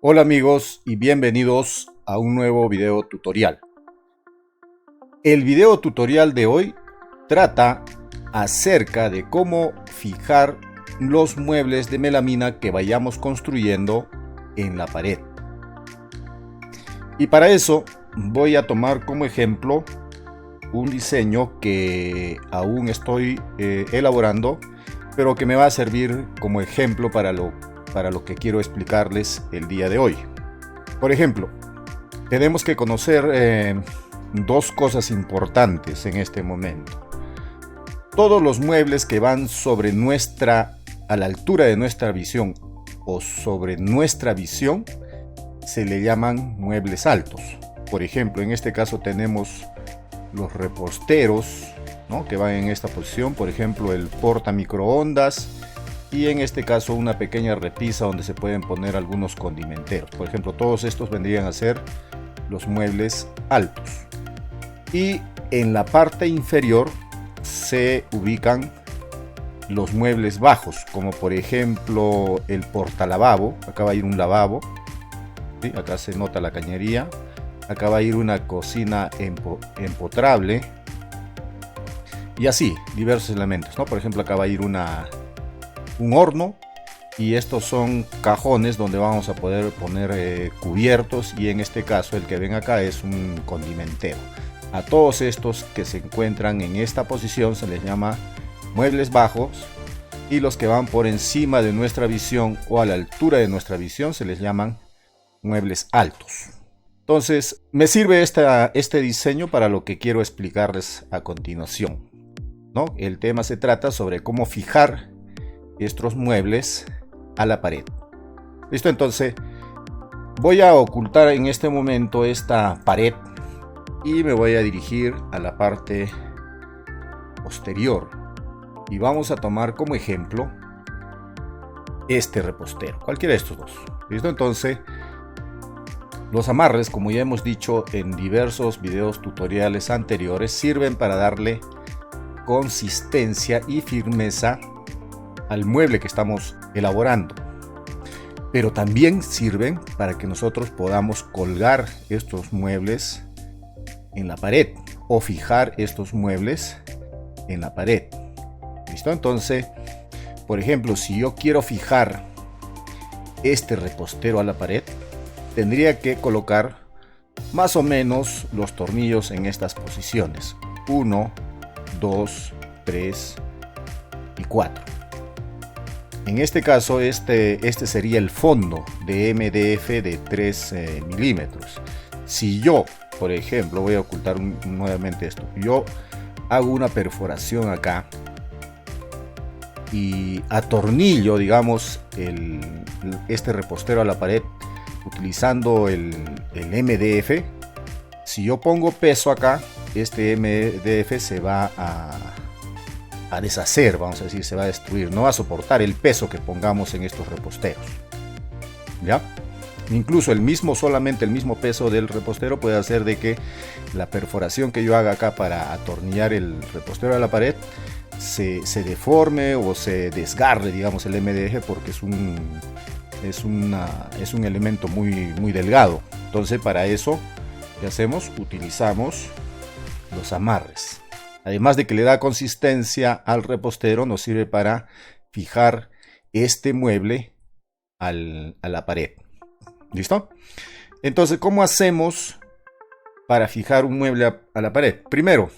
Hola amigos y bienvenidos a un nuevo video tutorial. El video tutorial de hoy trata acerca de cómo fijar los muebles de melamina que vayamos construyendo en la pared. Y para eso voy a tomar como ejemplo un diseño que aún estoy elaborando, pero que me va a servir como ejemplo para lo que quiero explicarles el día de hoy. Por ejemplo, tenemos que conocer dos cosas importantes en este momento. Todos los muebles que van a la altura de nuestra visión o sobre nuestra visión se le llaman muebles altos. Por ejemplo, en este caso tenemos los reposteros, ¿no?, que van en esta posición. Por ejemplo, el porta microondas. Y en este caso una pequeña repisa donde se pueden poner algunos condimenteros. Por ejemplo, todos estos vendrían a ser los muebles altos. Y en la parte inferior se ubican los muebles bajos, como por ejemplo el portalavabo. Acá va a ir un lavabo, ¿sí? Acá se nota la cañería. Acá va a ir una cocina empotrable. Y así, diversos elementos, ¿no? Por ejemplo, acá va a ir un horno, y estos son cajones donde vamos a poder poner cubiertos, y en este caso el que ven acá es un condimentero. A todos estos que se encuentran en esta posición se les llama muebles bajos, y los que van por encima de nuestra visión o a la altura de nuestra visión se les llaman muebles altos. Entonces me sirve este diseño para lo que quiero explicarles a continuación, ¿no? El tema se trata sobre cómo fijar estos muebles a la pared. Listo, entonces voy a ocultar en este momento esta pared y me voy a dirigir a la parte posterior, y vamos a tomar como ejemplo este repostero, cualquiera de estos dos. Listo, entonces los amarres, como ya hemos dicho en diversos videos tutoriales anteriores, sirven para darle consistencia y firmeza al mueble que estamos elaborando, pero también sirven para que nosotros podamos colgar estos muebles en la pared o fijar estos muebles en la pared. ¿Listo? Entonces, por ejemplo, si yo quiero fijar este repostero a la pared, tendría que colocar más o menos los tornillos en estas posiciones: 1, 2, 3 y 4. En este caso, este sería el fondo de MDF de 3 milímetros. Si yo, por ejemplo, voy a ocultar nuevamente esto, yo hago una perforación acá y atornillo, digamos, este repostero a la pared utilizando el MDF. Si yo pongo peso acá, este MDF se va a deshacer, vamos a decir, se va a destruir, no va a soportar el peso que pongamos en estos reposteros, ¿ya? Incluso solamente el mismo peso del repostero puede hacer de que la perforación que yo haga acá para atornillar el repostero a la pared se deforme o se desgarre, digamos, el MDF, porque es un elemento muy delgado. Entonces, para eso, ¿qué hacemos? Utilizamos los amarres. Además de que le da consistencia al repostero, nos sirve para fijar este mueble a la pared. ¿Listo? Entonces, ¿cómo hacemos para fijar un mueble a la pared? Primero,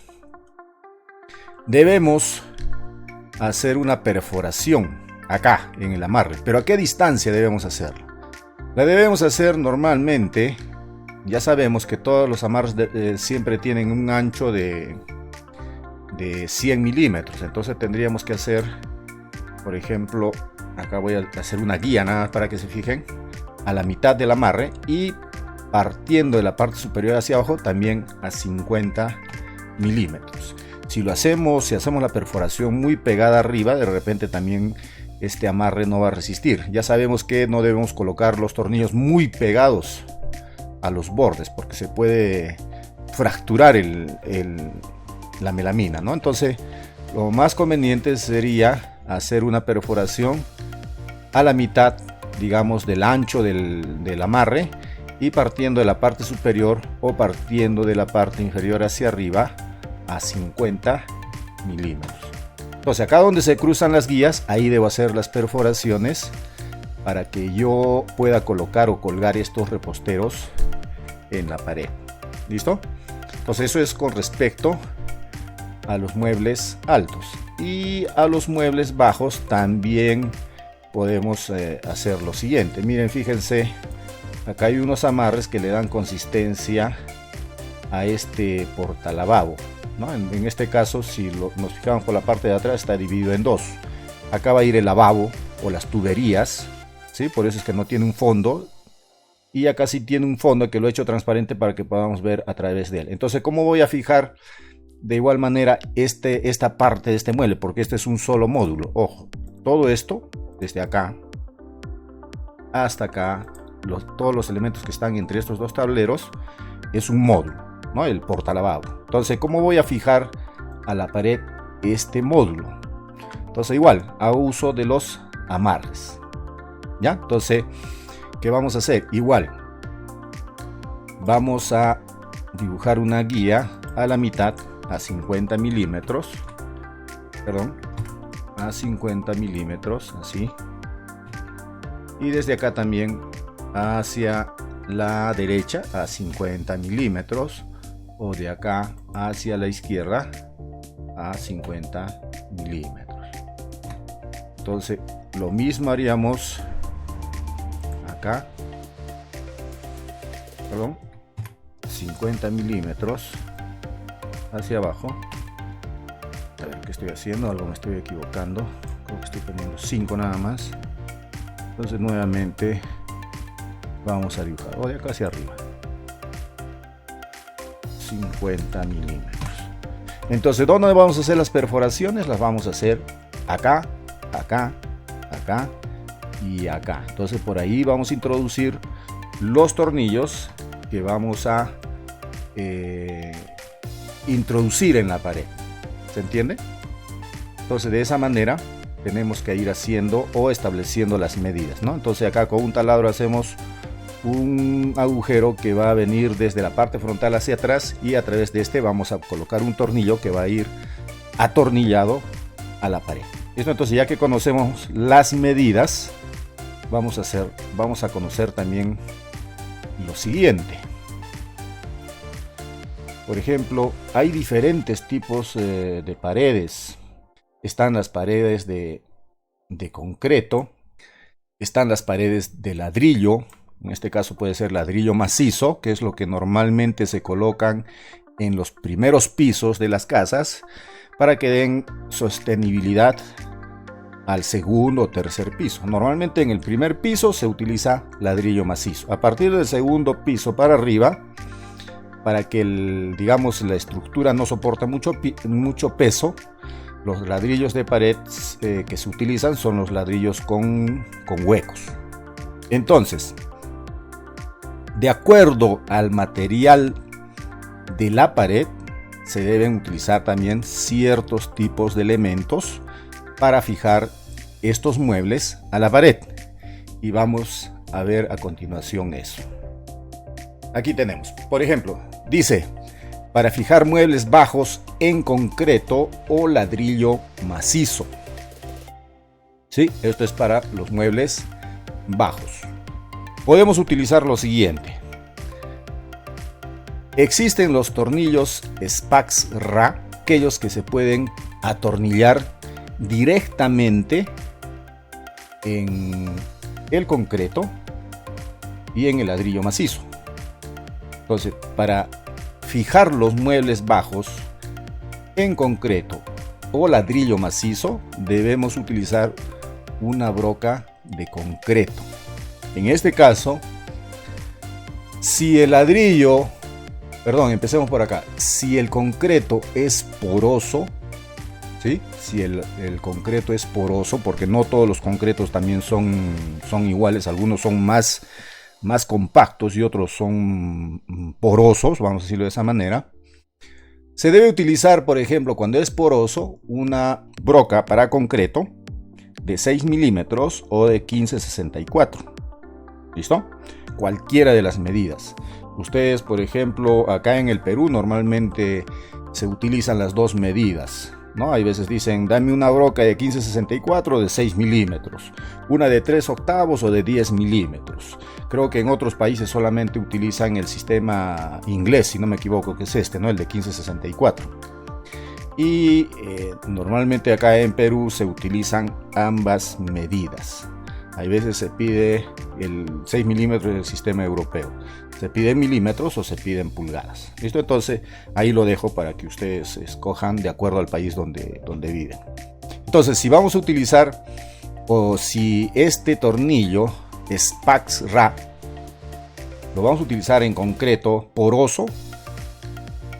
debemos hacer una perforación acá en el amarre. ¿Pero a qué distancia debemos hacerlo? La debemos hacer normalmente. Ya sabemos que todos los amarres siempre tienen un ancho de 100 milímetros. Entonces tendríamos que hacer, por ejemplo, acá voy a hacer una guía nada más para que se fijen, a la mitad del amarre, y partiendo de la parte superior hacia abajo también a 50 milímetros. Si hacemos la perforación muy pegada arriba, de repente también este amarre no va a resistir. Ya sabemos que no debemos colocar los tornillos muy pegados a los bordes, porque se puede fracturar la melamina, ¿no? Entonces, lo más conveniente sería hacer una perforación a la mitad digamos, del ancho del amarre, y partiendo de la parte superior o partiendo de la parte inferior hacia arriba a 50 milímetros. Entonces acá donde se cruzan las guías, ahí debo hacer las perforaciones para que yo pueda colocar o colgar estos reposteros en la pared. ¿Listo? Entonces eso es con respecto a los muebles altos. Y a los muebles bajos también podemos hacer lo siguiente. Miren, fíjense, acá hay unos amarres que le dan consistencia a este portalavabo, ¿no? En este caso, si nos fijamos por la parte de atrás, está dividido en dos. Acá va a ir el lavabo o las tuberías, ¿sí? Por eso es que no tiene un fondo. Y acá sí tiene un fondo que lo he hecho transparente para que podamos ver a través de él. Entonces, ¿cómo voy a fijar de igual manera esta parte de este mueble? Porque este es un solo módulo. Ojo, todo esto, desde acá hasta acá, todos los elementos que están entre estos dos tableros, es un módulo, ¿no? El portalavabo. Entonces, ¿cómo voy a fijar a la pared este módulo? Entonces, igual, hago uso de los amarres. ¿Ya? Entonces, ¿qué vamos a hacer? Igual, vamos a dibujar una guía a la mitad, a 50 milímetros. Perdón, a 50 milímetros, así. Y desde acá también hacia la derecha a 50 milímetros, o de acá hacia la izquierda a 50 milímetros. Entonces lo mismo haríamos acá, perdón, 50 milímetros hacia abajo. A ver qué estoy haciendo, algo me estoy equivocando, creo que estoy poniendo 5 nada más. Entonces nuevamente vamos a dibujar, o de acá hacia arriba, 50 milímetros. Entonces, ¿dónde vamos a hacer las perforaciones? Las vamos a hacer acá, acá, acá y acá. Entonces por ahí vamos a introducir los tornillos que vamos a introducir en la pared. ¿Se entiende? Entonces de esa manera tenemos que ir haciendo o estableciendo las medidas, ¿no? Entonces acá con un taladro hacemos un agujero que va a venir desde la parte frontal hacia atrás, y a través de este vamos a colocar un tornillo que va a ir atornillado a la pared. Esto, entonces, ya que conocemos las medidas, vamos a conocer también lo siguiente. Por ejemplo, hay diferentes tipos de paredes. Están las paredes de concreto, están las paredes de ladrillo. En este caso puede ser ladrillo macizo, que es lo que normalmente se colocan en los primeros pisos de las casas para que den sostenibilidad al segundo o tercer piso. Normalmente en el primer piso se utiliza ladrillo macizo. A partir del segundo piso para arriba, para que digamos, la estructura no soporta mucho peso, los ladrillos de pared que se utilizan son los ladrillos con huecos. Entonces, de acuerdo al material de la pared, se deben utilizar también ciertos tipos de elementos para fijar estos muebles a la pared. Y vamos a ver a continuación eso. Aquí tenemos, por ejemplo, dice, para fijar muebles bajos en concreto o ladrillo macizo. Sí, esto es para los muebles bajos. Podemos utilizar lo siguiente. Existen los tornillos Spax Ra, aquellos que se pueden atornillar directamente en el concreto y en el ladrillo macizo. Entonces, para fijar los muebles bajos en concreto o ladrillo macizo, debemos utilizar una broca de concreto. En este caso, si el ladrillo, perdón, empecemos por acá. Si el concreto es poroso, ¿sí? Si el concreto es poroso, porque no todos los concretos también son iguales, algunos son más compactos y otros son porosos, vamos a decirlo de esa manera. Se debe utilizar, por ejemplo, cuando es poroso, una broca para concreto de 6 milímetros o de 1564. ¿Listo? Cualquiera de las medidas. Ustedes, por ejemplo, acá en el Perú normalmente se utilizan las dos medidas, ¿no? Hay veces dicen, dame una broca de 1564 de 6 milímetros, una de 3/8 o de 10 milímetros. Creo que en otros países solamente utilizan el sistema inglés, si no me equivoco, que es este, ¿no? El de 1564. Y normalmente acá en Perú se utilizan ambas medidas. Hay veces se pide el 6 milímetros del sistema europeo. Se pide milímetros o se piden pulgadas. ¿Listo? Entonces ahí lo dejo para que ustedes escojan de acuerdo al país donde viven. Entonces, si vamos a utilizar o si este tornillo SPAX-RA lo vamos a utilizar en concreto poroso,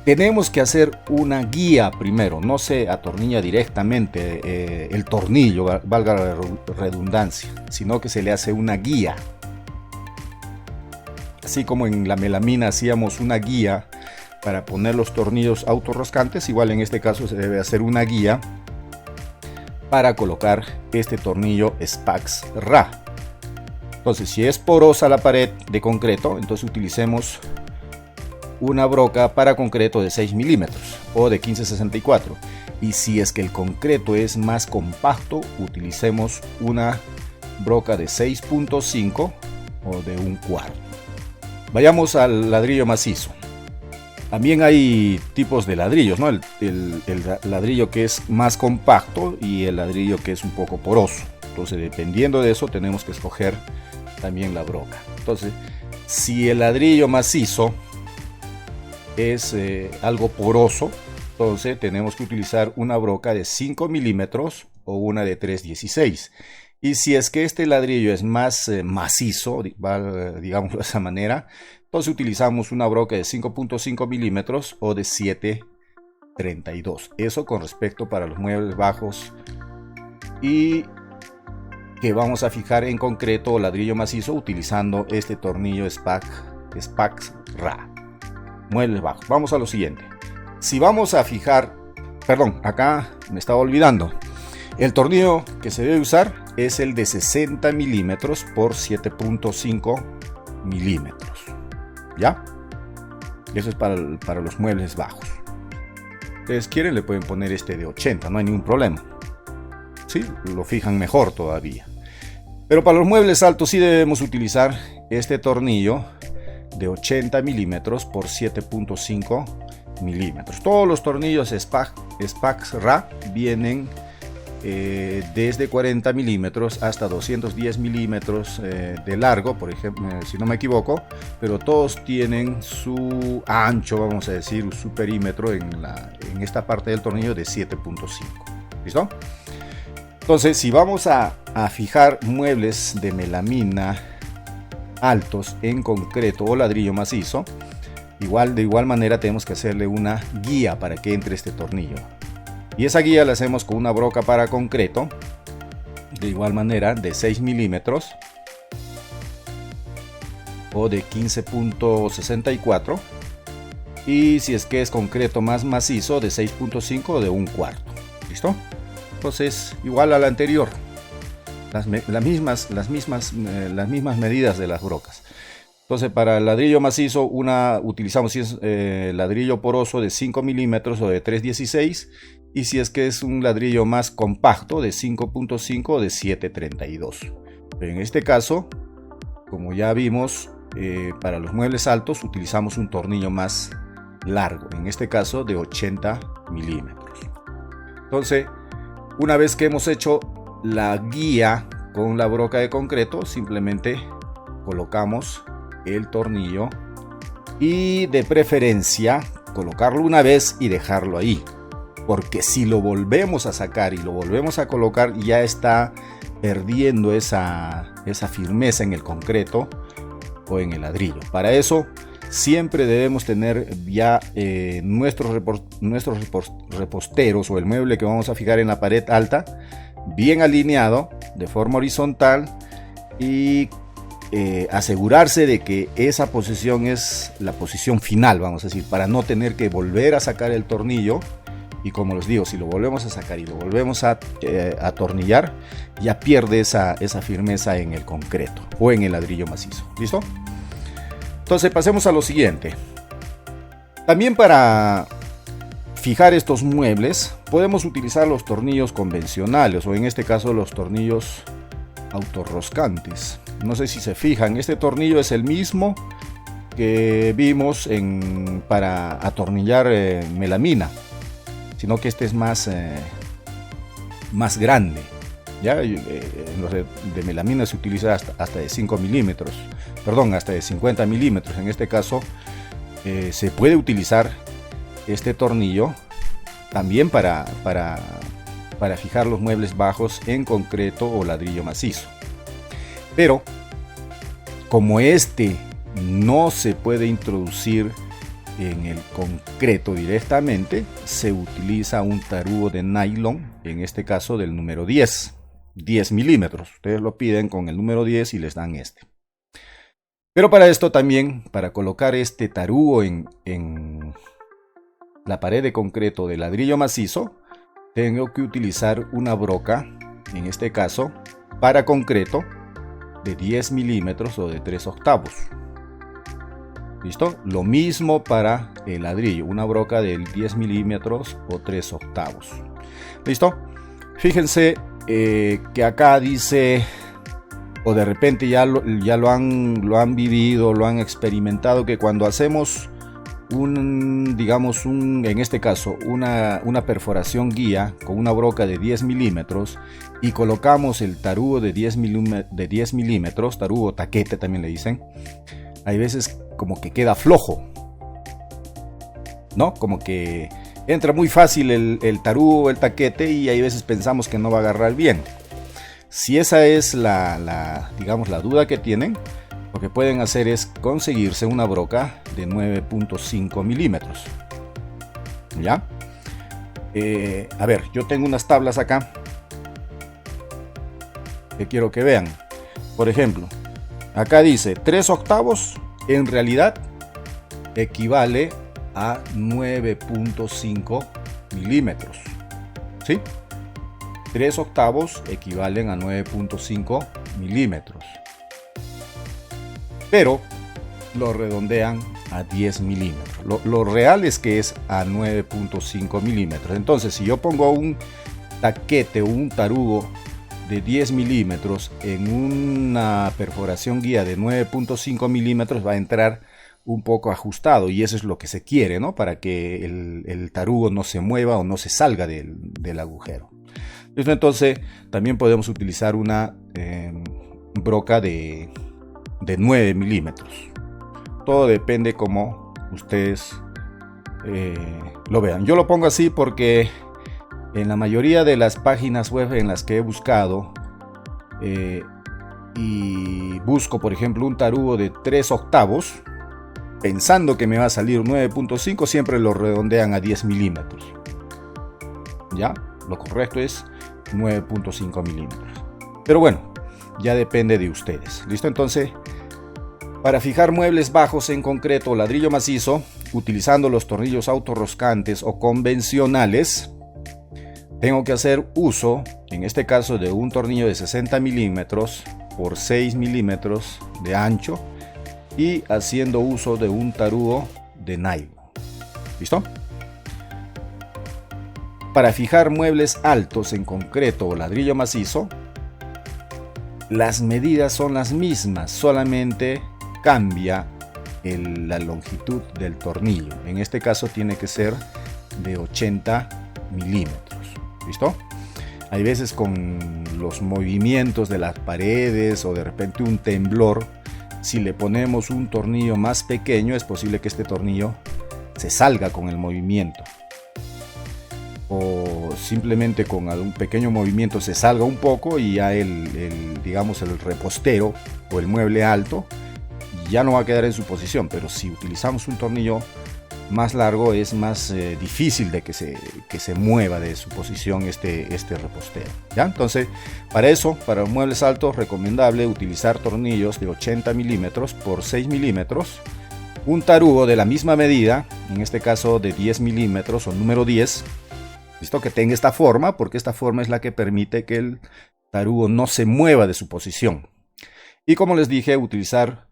tenemos que hacer una guía primero. No se atornilla directamente el tornillo, valga la redundancia, sino que se le hace una guía. Así como en la melamina hacíamos una guía para poner los tornillos autorroscantes, igual en este caso se debe hacer una guía para colocar este tornillo SPAX-RA. Entonces, si es porosa la pared de concreto, entonces utilicemos una broca para concreto de 6 milímetros o de 1564. Y si es que el concreto es más compacto, utilicemos una broca de 6.5 o de 1/4. Vayamos al ladrillo macizo. También hay tipos de ladrillos, ¿no? El ladrillo que es más compacto y el ladrillo que es un poco poroso. Entonces, dependiendo de eso, tenemos que escoger también la broca. Entonces, si el ladrillo macizo es algo poroso, entonces tenemos que utilizar una broca de 5 milímetros o una de 3/16. Y si es que este ladrillo es más macizo, digámoslo de esa manera, entonces utilizamos una broca de 5.5 milímetros o de 7/32. Eso con respecto para los muebles bajos y que vamos a fijar en concreto ladrillo macizo utilizando este tornillo SPAX-RA. Muebles bajos. Vamos a lo siguiente. Si vamos a fijar, perdón, acá me estaba olvidando. El tornillo que se debe usar es el de 60 milímetros por 7.5 milímetros. ¿Ya? Eso es para los muebles bajos. Ustedes quieren, le pueden poner este de 80, no hay ningún problema. ¿Sí? Lo fijan mejor todavía. Pero para los muebles altos sí debemos utilizar este tornillo de 80 milímetros por 7.5 milímetros. Todos los tornillos SPAX-RA vienen desde 40 milímetros hasta 210 milímetros de largo, por ejemplo, si no me equivoco, pero todos tienen su ancho, vamos a decir, su perímetro en esta parte del tornillo de 7.5. ¿Listo? Entonces, si vamos a fijar muebles de melamina altos en concreto o ladrillo macizo, de igual manera tenemos que hacerle una guía para que entre este tornillo. Y esa guía la hacemos con una broca para concreto, de igual manera de 6 milímetros o de 15.64. Y si es que es concreto más macizo, de 6.5 o de 1/4. ¿Listo? Entonces, igual a la anterior, las mismas medidas de las brocas. Entonces, para el ladrillo macizo, utilizamos si es ladrillo poroso de 5 milímetros o de 3/16. Y si es que es un ladrillo más compacto, de 5.5 o de 7/32. Pero en este caso, como ya vimos, para los muebles altos utilizamos un tornillo más largo. En este caso, de 80 milímetros. Entonces, una vez que hemos hecho la guía con la broca de concreto, simplemente colocamos el tornillo y de preferencia colocarlo una vez y dejarlo ahí, porque si lo volvemos a sacar y lo volvemos a colocar, ya está perdiendo esa firmeza en el concreto o en el ladrillo. Para eso siempre debemos tener ya nuestros reposteros o el mueble que vamos a fijar en la pared alta bien alineado de forma horizontal y asegurarse de que esa posición es la posición final, vamos a decir, para no tener que volver a sacar el tornillo Y como les digo, si lo volvemos a sacar y lo volvemos a atornillar, ya pierde esa firmeza en el concreto o en el ladrillo macizo. ¿Listo? Entonces pasemos a lo siguiente. También para fijar estos muebles podemos utilizar los tornillos convencionales, o en este caso los tornillos autorroscantes. No sé si se fijan, este tornillo es el mismo que vimos para atornillar melamina, sino que este es más grande. ¿Ya? En los de melamina se utiliza hasta de 5 milímetros, perdón, hasta de 50 milímetros. En este caso se puede utilizar este tornillo también para fijar los muebles bajos en concreto o ladrillo macizo. Pero como este no se puede introducir en el concreto directamente, se utiliza un tarugo de nylon, en este caso del número 10 milímetros. Ustedes lo piden con el número 10 y les dan este. Pero para esto también, para colocar este tarugo en la pared de concreto de ladrillo macizo, tengo que utilizar una broca, en este caso para concreto, de 10 milímetros o de 3/8. ¿Listo? Lo mismo para el ladrillo, una broca de 10 milímetros o 3/8. ¿Listo? Fíjense que acá dice, o de repente ya lo han vivido, lo han experimentado, que cuando hacemos en este caso, una perforación guía con una broca de 10 milímetros y colocamos el tarugo de 10 milímetros, tarugo taquete también le dicen, hay veces como que queda flojo, ¿no? Como que entra muy fácil el tarugo, el taquete, y hay veces pensamos que no va a agarrar bien. Si esa es la duda que tienen, lo que pueden hacer es conseguirse una broca de 9.5 milímetros. ¿Ya? A ver, yo tengo unas tablas acá que quiero que vean. Por ejemplo, acá dice 3/8, en realidad equivale a 9.5 milímetros. ¿Sí? 3/8 equivalen a 9.5 milímetros. Pero lo redondean a 10 milímetros. Lo real es que es a 9.5 milímetros. Entonces, si yo pongo un taquete o un tarugo de 10 milímetros en una perforación guía de 9.5 milímetros, va a entrar un poco ajustado, y eso es lo que se quiere, ¿no? Para que el tarugo no se mueva o no se salga del agujero. Entonces, también podemos utilizar una broca de 9 milímetros. Todo depende como ustedes lo vean. Yo lo pongo así porque en la mayoría de las páginas web en las que he buscado y busco, por ejemplo, un tarugo de 3/8, pensando que me va a salir 9.5, siempre lo redondean a 10 milímetros. ¿Ya? Lo correcto es 9.5 milímetros. Pero bueno, ya depende de ustedes. ¿Listo? Entonces, para fijar muebles bajos en concreto o ladrillo macizo, utilizando los tornillos autorroscantes o convencionales, tengo que hacer uso, en este caso, de un tornillo de 60 milímetros por 6 milímetros de ancho, y haciendo uso de un tarugo de nylon. ¿Listo? Para fijar muebles altos en concreto o ladrillo macizo, las medidas son las mismas, solamente cambia la longitud del tornillo. En este caso tiene que ser de 80 milímetros. ¿Listo? Hay veces con los movimientos de las paredes o de repente un temblor, si le ponemos un tornillo más pequeño, es posible que este tornillo se salga con el movimiento, o simplemente con algún pequeño movimiento se salga un poco y ya el repostero o el mueble alto ya no va a quedar en su posición. Pero si utilizamos un tornillo más largo, es más difícil de que se mueva de su posición este repostero. ¿Ya? Entonces, para eso, para muebles altos, recomendable utilizar tornillos de 80 milímetros por 6 milímetros, un tarugo de la misma medida, en este caso de 10 milímetros o número 10, ¿Listo? Que tenga esta forma, porque esta forma es la que permite que el tarugo no se mueva de su posición. Y como les dije, utilizar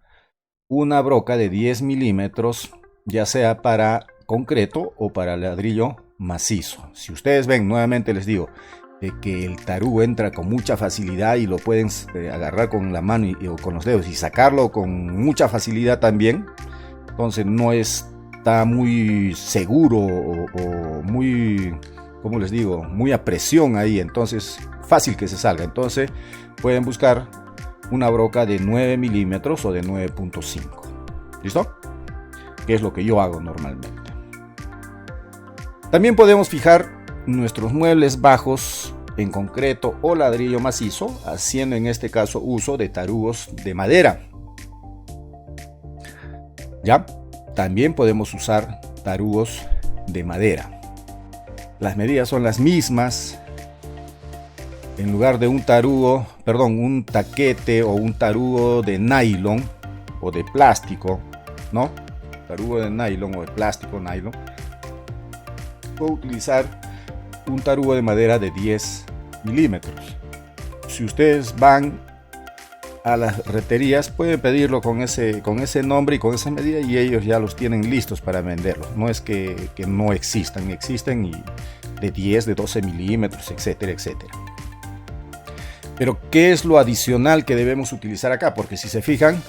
una broca de 10 milímetros, ya sea para concreto o para ladrillo macizo. Si ustedes ven, nuevamente les digo, de que el tarugo entra con mucha facilidad y lo pueden agarrar con la mano o con los dedos y sacarlo con mucha facilidad también, entonces no está muy seguro o muy, como les digo, muy a presión ahí, entonces fácil que se salga. Entonces pueden buscar una broca de 9 milímetros o de 9.5. ¿Listo? Que es lo que yo hago normalmente. También podemos fijar nuestros muebles bajos en concreto o ladrillo macizo, haciendo en este caso uso de tarugos de madera. ¿Ya? También podemos usar tarugos de madera. Las medidas son las mismas. En lugar de un taquete o un tarugo de nylon o de plástico, ¿no? Tarugo de nylon o de plástico nylon, puedo utilizar un tarugo de madera de 10 milímetros. Si ustedes van a las reterías, pueden pedirlo con ese nombre y con esa medida, y ellos ya los tienen listos para venderlos. No es que no existen y de 10, de 12 milímetros, etcétera, etcétera. Pero ¿qué es lo adicional que debemos utilizar acá? Porque si se fijan,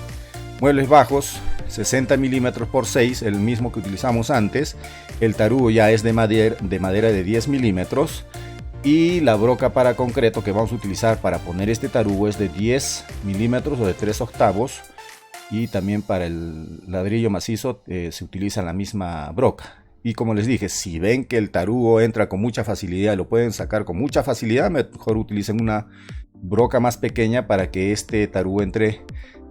muebles bajos 60 milímetros por 6, el mismo que utilizamos antes. El tarugo ya es de madera de 10 milímetros. Y la broca para concreto que vamos a utilizar para poner este tarugo es de 10 milímetros o de 3/8. Y también para el ladrillo macizo se utiliza la misma broca. Y como les dije, si ven que el tarugo entra con mucha facilidad y lo pueden sacar con mucha facilidad, mejor utilicen una broca más pequeña para que este tarugo entre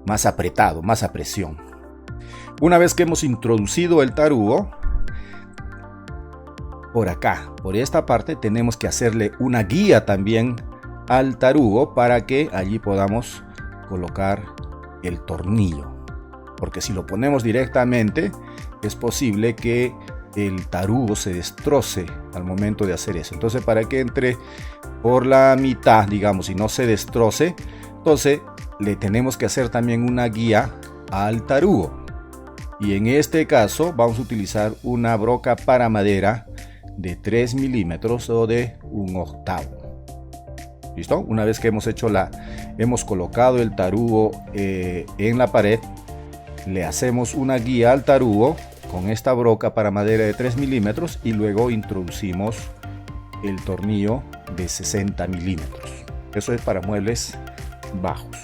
más apretado, más a presión. Una vez que hemos introducido el tarugo, por acá, por esta parte, tenemos que hacerle una guía también al tarugo para que allí podamos colocar el tornillo. Porque si lo ponemos directamente, es posible que el tarugo se destroce al momento de hacer eso. Entonces, para que entre por la mitad, digamos, y no se destroce, entonces le tenemos que hacer también una guía al tarugo. Y en este caso vamos a utilizar una broca para madera de 3 milímetros o de 1/8. ¿Listo? Una vez que hemos colocado el tarugo en la pared, le hacemos una guía al tarugo con esta broca para madera de 3 milímetros y luego introducimos el tornillo de 60 milímetros. Eso es para muebles bajos.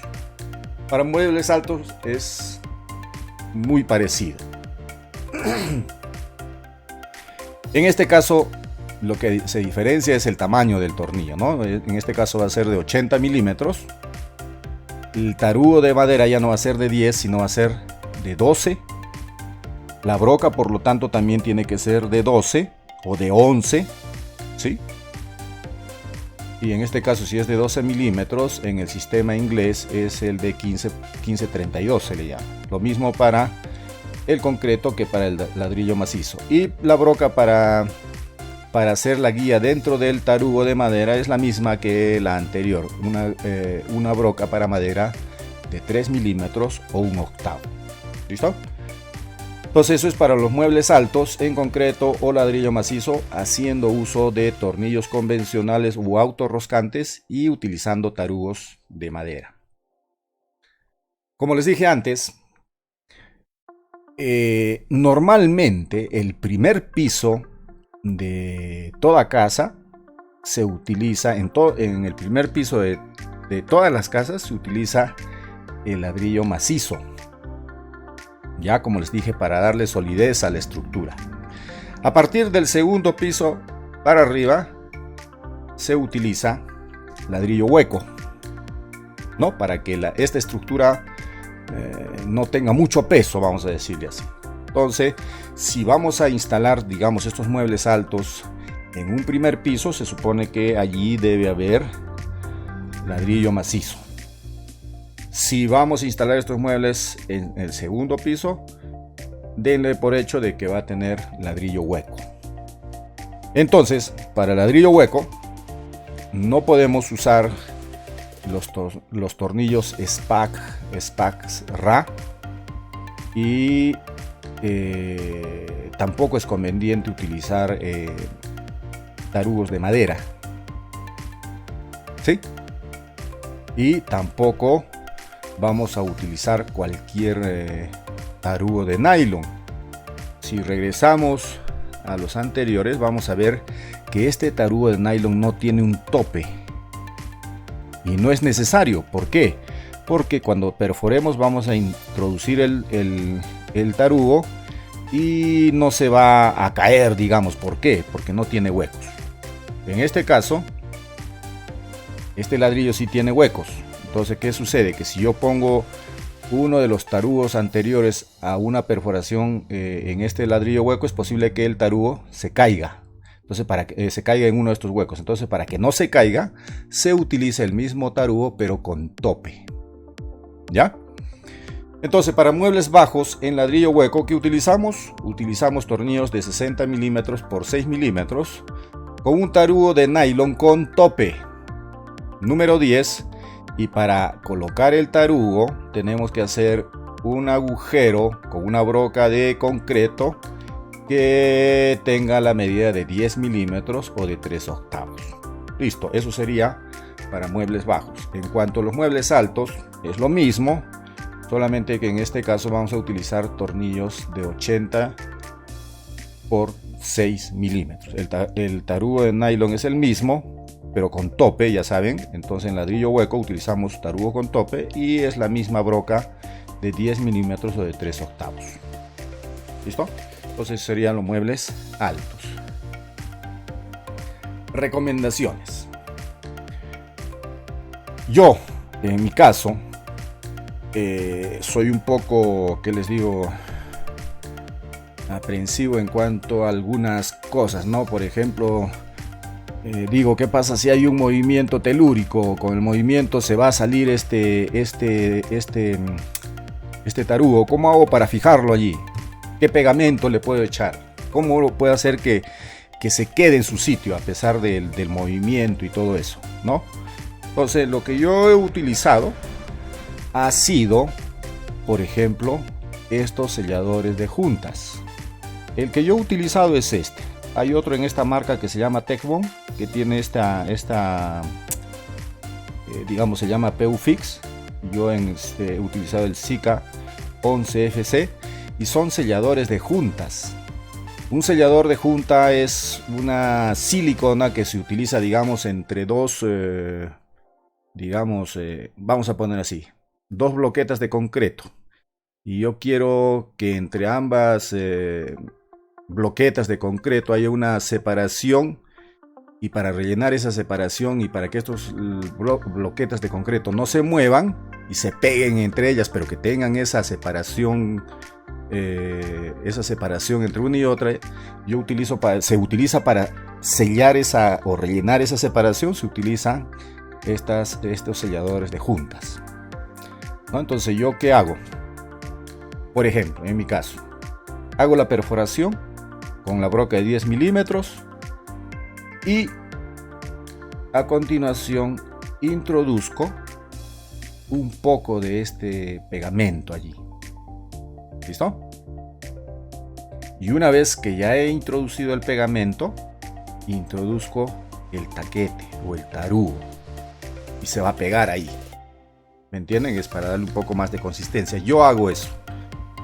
Para muebles altos es muy parecido. En este caso, lo que se diferencia es el tamaño del tornillo, ¿no? En este caso va a ser de 80 milímetros. El tarugo de madera ya no va a ser de 10, sino va a ser de 12. La broca, por lo tanto, también tiene que ser de 12 o de 11, ¿sí? Y en este caso, si es de 12 milímetros, en el sistema inglés es el de 1532, se le llama. Lo mismo para el concreto que para el ladrillo macizo. Y la broca para hacer la guía dentro del tarugo de madera es la misma que la anterior. Una broca para madera de 3 milímetros o 1/8. ¿Listo? Entonces eso es para los muebles altos en concreto o ladrillo macizo, haciendo uso de tornillos convencionales u autorroscantes y utilizando tarugos de madera. Como les dije antes, normalmente el primer piso de toda casa se utiliza, en el primer piso de todas las casas se utiliza el ladrillo macizo. Ya, como les dije, para darle solidez a la estructura. A partir del segundo piso para arriba se utiliza ladrillo hueco, ¿no? Para que esta estructura no tenga mucho peso, vamos a decirle así. Entonces, si vamos a instalar, digamos, estos muebles altos en un primer piso, se supone que allí debe haber ladrillo macizo. Si vamos a instalar estos muebles en el segundo piso, denle por hecho de que va a tener ladrillo hueco. Entonces, para el ladrillo hueco, no podemos usar los tornillos SPAX RA, y tampoco es conveniente utilizar tarugos de madera, ¿sí? Y tampoco vamos a utilizar cualquier tarugo de nylon. Si regresamos a los anteriores, vamos a ver que este tarugo de nylon no tiene un tope, y no es necesario. ¿Por qué? Porque cuando perforemos vamos a introducir el tarugo y no se va a caer, digamos. ¿Por qué? Porque no tiene huecos. En este caso, este ladrillo sí tiene huecos. Entonces, ¿qué sucede? Que si yo pongo uno de los tarugos anteriores a una perforación en este ladrillo hueco, es posible que el tarugo se caiga. Entonces, para que se caiga en uno de estos huecos. Entonces, para que no se caiga, se utiliza el mismo tarugo, pero con tope. ¿Ya? Entonces, para muebles bajos en ladrillo hueco, ¿qué utilizamos? Utilizamos tornillos de 60 milímetros por 6 milímetros con un tarugo de nylon con tope número 10. Y para colocar el tarugo tenemos que hacer un agujero con una broca de concreto que tenga la medida de 10 milímetros o de 3 octavos. Listo, eso sería para muebles bajos. En cuanto a los muebles altos, es lo mismo, solamente que en este caso vamos a utilizar tornillos de 80 por 6 milímetros. El tarugo de nylon es el mismo, pero con tope, ya saben. Entonces en ladrillo hueco utilizamos tarugo con tope y es la misma broca de 10 milímetros o de 3 octavos. ¿Listo? Entonces serían los muebles altos. Recomendaciones. Yo, en mi caso, soy un poco, ¿qué les digo?, aprensivo en cuanto a algunas cosas, ¿no? Por ejemplo, digo, ¿qué pasa si hay un movimiento telúrico? Con el movimiento se va a salir este tarugo. ¿Cómo hago para fijarlo allí? ¿Qué pegamento le puedo echar? ¿Cómo lo puedo hacer que se quede en su sitio a pesar del movimiento y todo eso, ¿no? Entonces, lo que yo he utilizado ha sido, por ejemplo, estos selladores de juntas. El que yo he utilizado es este. Hay otro en esta marca que se llama Tecbond, que tiene digamos, se llama PU-Fix. Yo he utilizado el Sika 11FC y son selladores de juntas. Un sellador de junta es una silicona que se utiliza, digamos, entre dos, vamos a poner así, dos bloquetas de concreto. Y yo quiero que entre ambas bloquetas de concreto haya una separación, y para rellenar esa separación y para que estos bloquetas de concreto no se muevan y se peguen entre ellas, pero que tengan esa separación entre una y otra, se utiliza para sellar o rellenar esa separación, se utilizan estos selladores de juntas, ¿no? Entonces, ¿yo qué hago? Por ejemplo, en mi caso, hago la perforación con la broca de 10 milímetros y a continuación introduzco un poco de este pegamento allí. ¿Listo? Y una vez que ya he introducido el pegamento, introduzco el taquete o el tarugo y se va a pegar ahí. ¿Me entienden? Es para darle un poco más de consistencia. Yo hago eso.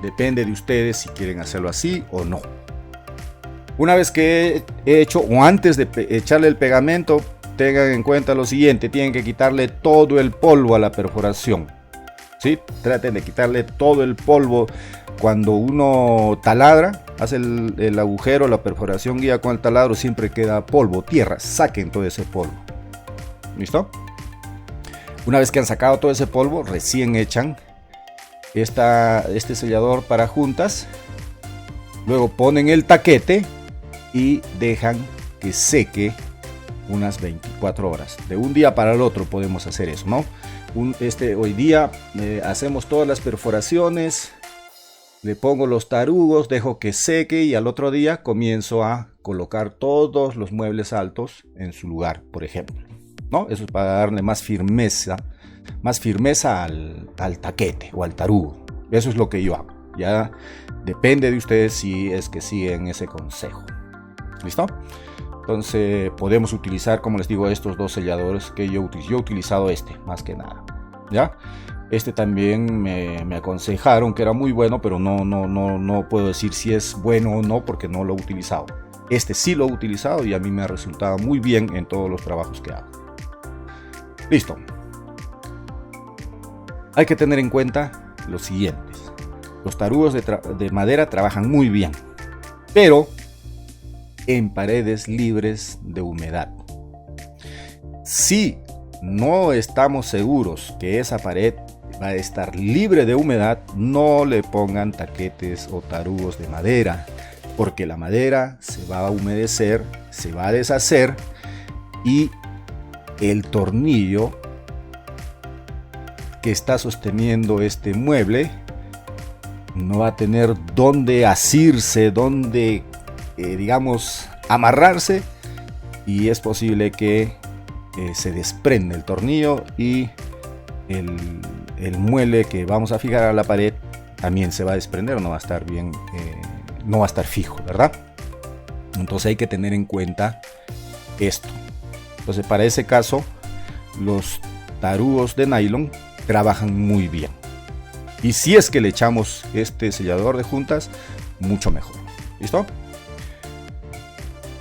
Depende de ustedes si quieren hacerlo así o no. Una vez que he hecho, o antes de echarle el pegamento, tengan en cuenta lo siguiente: tienen que quitarle todo el polvo a la perforación, ¿sí? Traten de quitarle todo el polvo. Cuando uno taladra, hace el agujero, la perforación guía con el taladro, siempre queda polvo, tierra. Saquen todo ese polvo. ¿Listo? Una vez que han sacado todo ese polvo, recién echan este sellador para juntas. Luego ponen el taquete y dejan que seque unas 24 horas. De un día para el otro podemos hacer eso, ¿no? Hoy día hacemos todas las perforaciones, le pongo los tarugos, dejo que seque y al otro día comienzo a colocar todos los muebles altos en su lugar, por ejemplo, ¿no? Eso es para darle más firmeza al taquete o al tarugo. Eso es lo que yo hago. Ya depende de ustedes si es que siguen ese consejo. ¿Listo? Entonces podemos utilizar, como les digo, estos dos selladores que yo he utilizado más que nada. ¿Ya? Este también me aconsejaron que era muy bueno, pero no puedo decir si es bueno o no porque no lo he utilizado. Este sí lo he utilizado y a mí me ha resultado muy bien en todos los trabajos que hago. Listo. Hay que tener en cuenta los siguientes. Los tarugos de madera trabajan muy bien, pero en paredes libres de humedad. Si no estamos seguros que esa pared va a estar libre de humedad, no le pongan taquetes o tarugos de madera, porque la madera se va a humedecer, se va a deshacer y el tornillo que está sosteniendo este mueble no va a tener dónde asirse, dónde digamos amarrarse, y es posible que se desprende el tornillo y el mueble que vamos a fijar a la pared también se va a desprender, no va a estar bien, no va a estar fijo, ¿verdad? Entonces hay que tener en cuenta esto. Entonces para ese caso los tarugos de nylon trabajan muy bien, y si es que le echamos este sellador de juntas, mucho mejor. ¿Listo?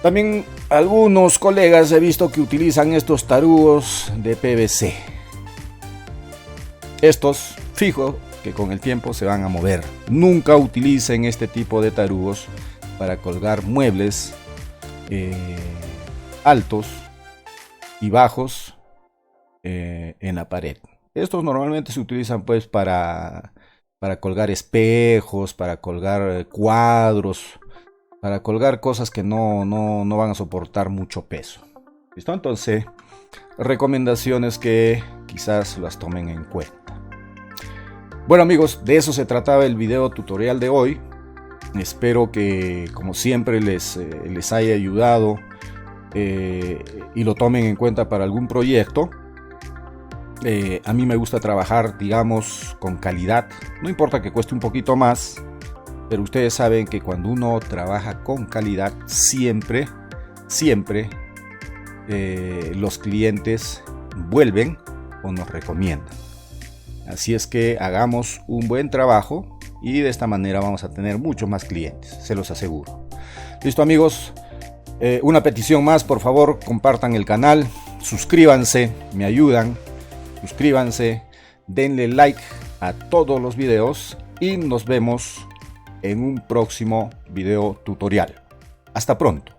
También algunos colegas he visto que utilizan estos tarugos de PVC. Estos, fijo que con el tiempo se van a mover. Nunca utilicen este tipo de tarugos para colgar muebles altos y bajos en la pared. Estos normalmente se utilizan pues para colgar espejos, para colgar cuadros, para colgar cosas que no van a soportar mucho peso. ¿Listo? Entonces, recomendaciones que quizás las tomen en cuenta. Bueno amigos, de eso se trataba el video tutorial de hoy. Espero que como siempre les haya ayudado y lo tomen en cuenta para algún proyecto. A mí me gusta trabajar, digamos, con calidad. No importa que cueste un poquito más, pero ustedes saben que cuando uno trabaja con calidad, siempre los clientes vuelven o nos recomiendan. Así es que hagamos un buen trabajo y de esta manera vamos a tener muchos más clientes, se los aseguro. Listo amigos, una petición más, por favor compartan el canal, suscríbanse, me ayudan, suscríbanse, denle like a todos los videos y nos vemos en un próximo video tutorial. Hasta pronto.